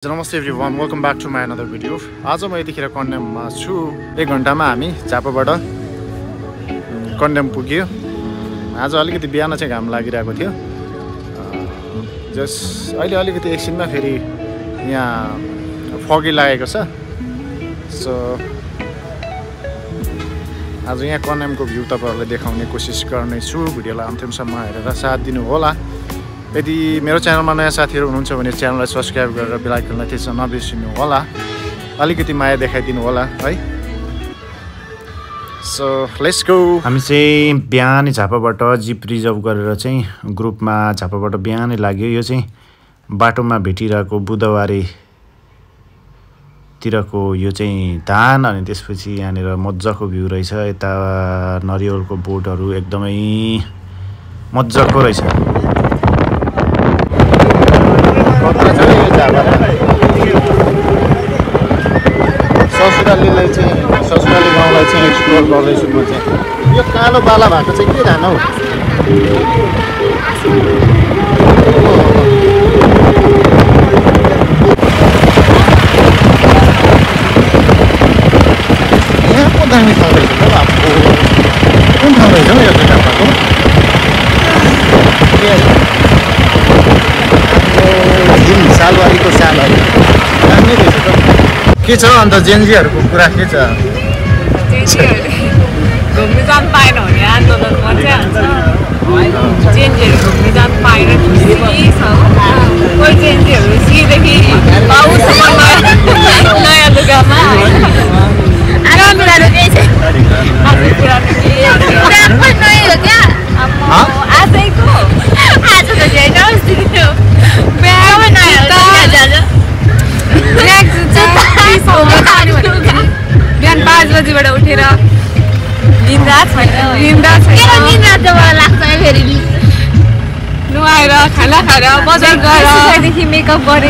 नमस्ते everyone, welcome back to my another video. आज म यतिखेर कन्डेममा छु। 1 घन्टामा हामी झापाबाट कन्डेम पुग्यो। आज अलिकति बिहान चाहिँ घाम लागिरहेको थियो। जस्ट अहिले अलिकति एकछिनमा फेरि यहाँ फगी लागेको छ। सो आज यहाँ कन्डेमको भ्यू तपाईँहरूलाई देखाउने कोसिस गर्नेछु। भिडियोलाई अन्तिमसम्म हेरेर साथ दिनु होला। यदि मेरो च्यानलमा नयाँ साथीहरू हुनुहुन्छ भने च्यानललाई सब्सक्राइब गरेर बेल आइकनलाई थिच्न नबिर्सिनु होला। अलिकति माया देखाइदिनु होला है। So let's go. हामी चाहिँ बिहानै झापाबाट जिप रिजर्भ गरेर चाहिँ ग्रुपमा झापाबाट बिहानै लाग्यो। यो चाहिँ बाटोमा भेटिरहेको बुधबारेतिरको यो चाहिँ धान, अनि त्यसपछि यहाँनिर मजाको भ्यू रहेछ। यता नरिवलको बोटहरू एकदमै मजाको रहेछ। ससुरालीलाई चाहिँ ससुराली गाउँलाई चाहिँ एक्सप्लोर गर्दैछु म चाहिँ। यो कालो बाला भएको चाहिँ के धान हौ? यहाँ पो दामी ठाउँ रहेछ त बाबु। कुन ठाउँ रहेछ हौ यो चाहिँ झापाको? सालबारीको सालबारी दामी रहेछ त। के छ अन्त जेन्जीहरूको कुरा के छ? घुम्नु जानु पाएन भने आन्दोलन गर्दै हाल्छ। जेन्जीहरू घुम्नु जानु पाएन खुसी छ। कोही जेन्जीहरू सिदेखि बाउसम्म नयाँ लुगामा बिहान 5 बजीबाट उठेर निन्द्रा छैन। नुहाएर खाना खाएर बजार गएर मेकअप गरेर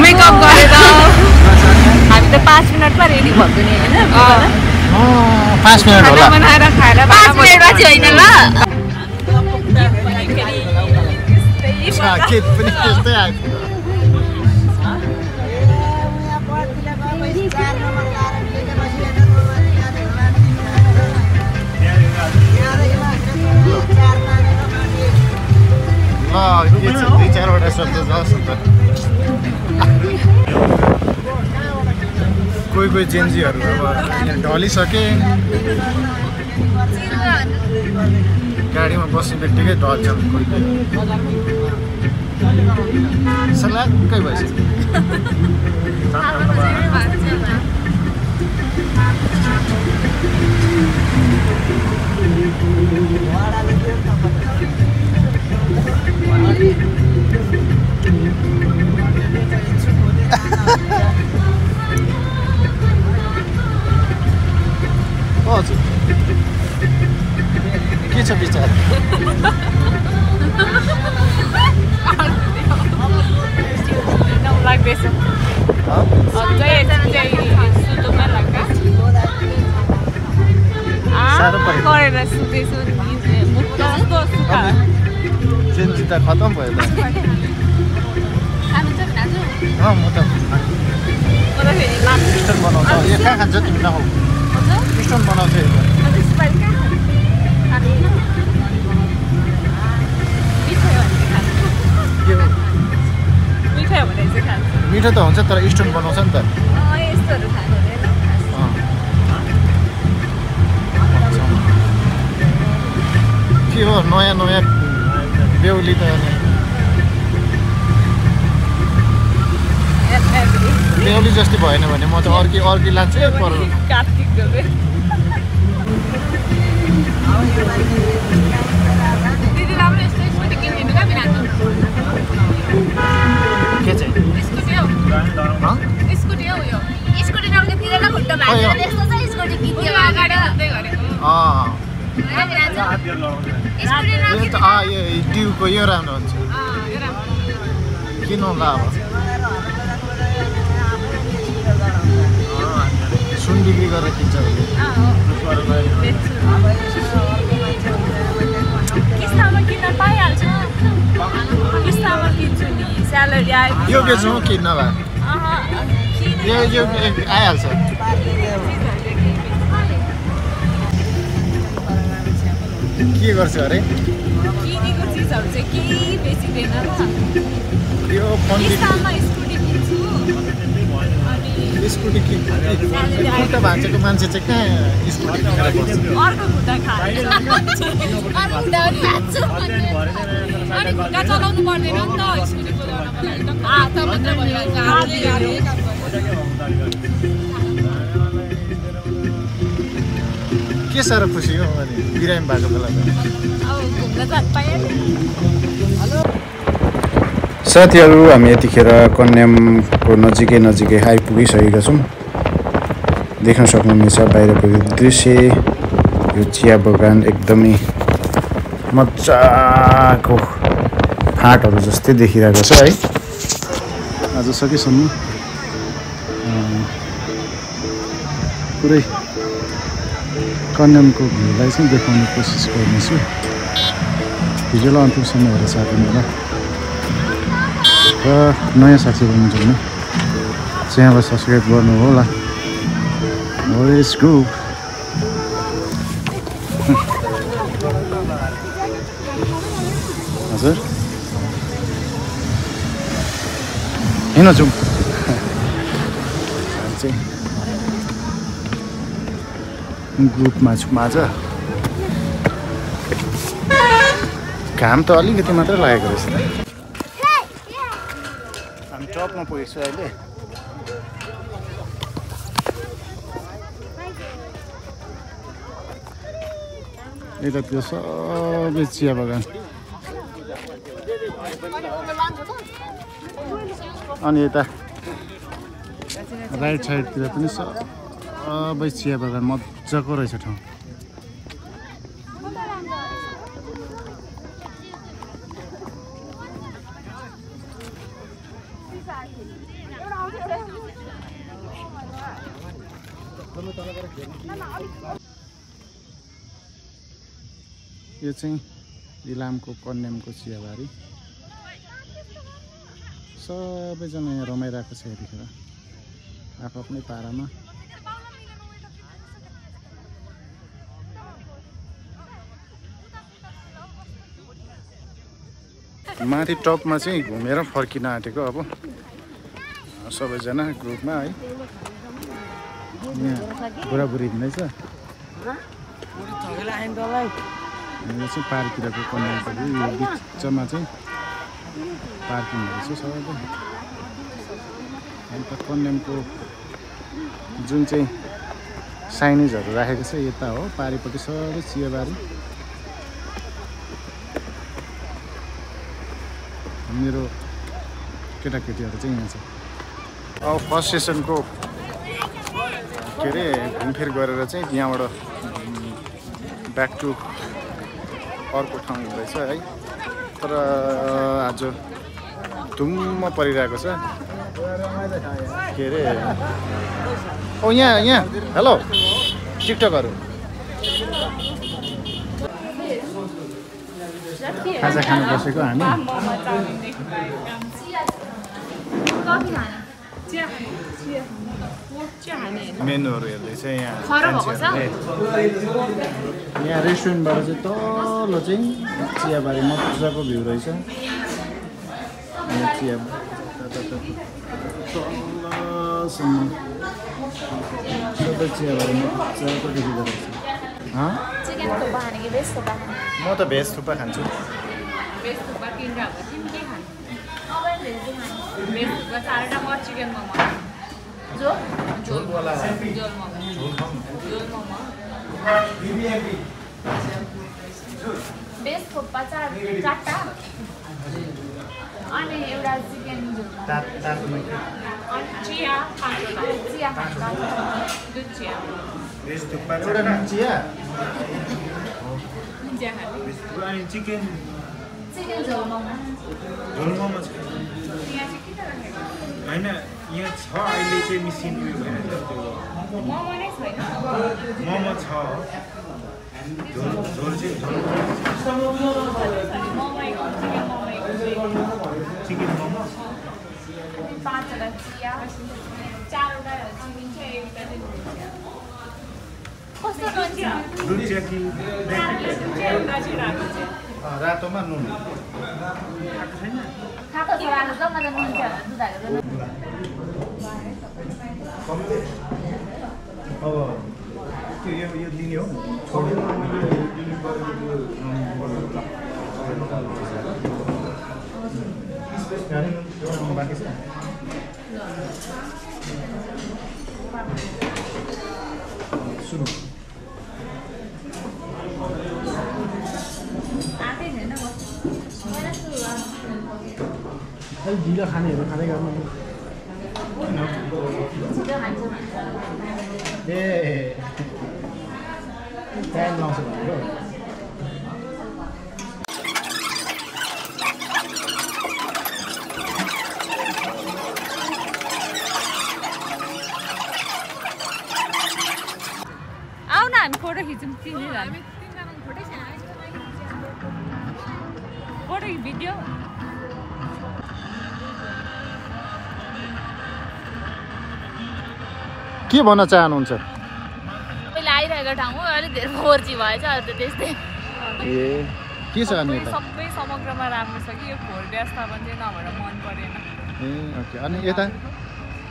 हामी त 5 मिनटमा रेडी भएको नि होइन। 5 मिनट होला बनाएर खाएर 5 मिनटमा चाहिँ होइन ल। के पनि त्यस्तै आयो। के छ 2-4वटा शब्द जस त। कोही जेन्जीहरू अब ढलिसके, गाडीमा बस्ने बित्तिकै ढल्छन् कोही। सलाक्कै भइसक्यो। के छ विचार? लाग्दैछ जेन्जी त खतम भयो त। म त पिस्टन बनाउँछ। यो कहाँ खान्छ तिमी? नखाऊ, पिस्टन बनाउँछ। मिठो त हुन्छ तर स्टोन बनाउँछ नि त। के हो नयाँ बेहुली त बेहुली जस्तै भएन भने म त अर्की लान्छु पर। के चाहिँ ड्युको यो राम्रो हुन्छ। किन होला अब सुन बिक्री गरेर किन्छ भने किस्तामा किन्न पाइहाल्छ। किस्तामा किन्छु नि, स्यालेरी आयो। यो बेच्नु किन्न भए यो आइहाल्छ के गर्छ अरे किनेको चिजहरू चाहिँ केही बेचिँदैन यो फोन स्कुटी किन्छु अनि स्कुटी खुट्टा भाँचेको मान्छे चाहिँ कहाँ स्कुटी किनेर बस्छ अर्को खुट्टा खान्छ अनि खुट्टा चलाउनु पर्दैन नि त स्कुटी कुदाउनको लागि त हात मात्र भइहाल्छ के साह्रो खुसी हो अनि बिरामी भएको बेला साथीहरू हामी यतिखेर कन्यामको नजिकै आइपुगिसकेका छौँ देख्न सक्नुहुनेछ बाहिरको दृश्य यो चिया बगान एकदमै मजाको फाँटहरू जस्तै देखिरहेको छ है आज सकेसम्म पुरै कन्यामको भ्यूलाई चाहिँ देखाउने कोसिस गर्नेछु भिडियोलाई अन्तिमसम्म हेरेर साथ दिनुहोला र नयाँ साथीहरू हुनुहुन्छ भने च्यानललाई सब्सक्राइब गर्नु होला लेट्स गो हजुर हिँड जाउँ ग्रुपमा छौँ आज घाम त अलिकति मात्रै लागेको रहेछ हामी टपमा पुगेको छु अहिले यता त्यो सबै चिया बगान अनि यता राइट साइडतिर पनि सबै चिया बगान मजाको रहेछ ठाउँ यो चाहिँ इलामको कन्यामको चियाबारी सबैजना यहाँ रमाइरहेको छ यतिखेर आफ्नै पारामा माथि टपमा चाहिँ घुमेर फर्किन आँटेको अब सबैजना ग्रुपमा है यहाँ बुढाबुढी हिँड्दैछ यो चाहिँ पार्कतिरको कन्यामको यो बिचमा चाहिँ पार्किङहरू छ सबै अन्त कन्यामको जुन चाहिँ साइनेजहरू राखेको छ यता हो पारिपट्टि सबै चियाबारी मेरो केटाकेटीहरू चाहिँ यहाँ छ अब फर्स्ट सेसनको के अरे घुमफिर गरेर चाहिँ यहाँबाट ब्याक टु अर्को ठाउँ हुँदैछ है तर आज धुम्म परिरहेको छ के अरे ओ यहाँ हेलो टिकटकहरू खाजा खानु बसेको हामी मेनुहरू हेर्दैछ यहाँ रेस्टुरेन्टबाट चाहिँ तल चाहिँ चियाबारी मजाको भ्यू रहेछ चिया तलसम्म सबै चियाबारी मजाको देखिँदो रहेछ म त भेज थुक्पा खान्छु बेस थुक्पा चारवटा अनि एउटा चिकन चिया दुध चिया बेस थुक्पा एउटा चिया अनि चिकन झोल मोमो होइन यहाँ छ अहिले चाहिँ मिसिन उयो भइरहेको छ त्यो मोमो नै छैन मोमो छ झोल चाहिँ चिकन मोमो 5 वटा चिया 4 दुध चिया कि रातोमा नुन खाएको छ राख्नु त मजा नुन चिया दुध हालेको अब त्यो यो लिने हो बाँकी छ सुरु ढिलो खानेहरू खाँदै गर्नु ए टाइम लाउँछ भनेको आऊ न हामी फोटो खिचौँ तिनजना फोटो भिडियो के भन्न चाहनुहुन्छ पहिला आइरहेको ठाउँ हो अलिक धेरै फोर्जी भएछ अहिले त त्यस्तै ए के छ अनि यता सबै समग्रमा राम्रो छ कि यो फोहोर व्यवस्थापन चाहिँ नभएर मन परेन ए ओके अनि यता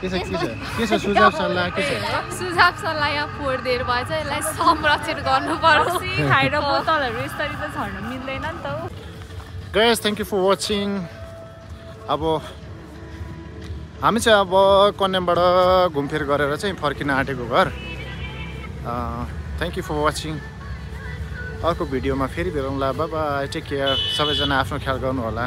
के छ सुझाव सल्लाह के छ सुझाव सल्लाह यहाँ फोहोर धेर भएछ यसलाई संरक्षण गर्नु पर्छ खाएर बोतलहरू यसरी त छर्न मिल्दैन नि त हो guys thank you for watching अब हामी चाहिँ अब कन्यामबाट घुमफिर गरेर चाहिँ फर्किन आँटेको घर थ्याङ्क यू फर वाचिङ अर्को भिडियोमा फेरि भेटौँला बाई बाई टेक केयर सबैजना आफ्नो ख्याल गर्नु होला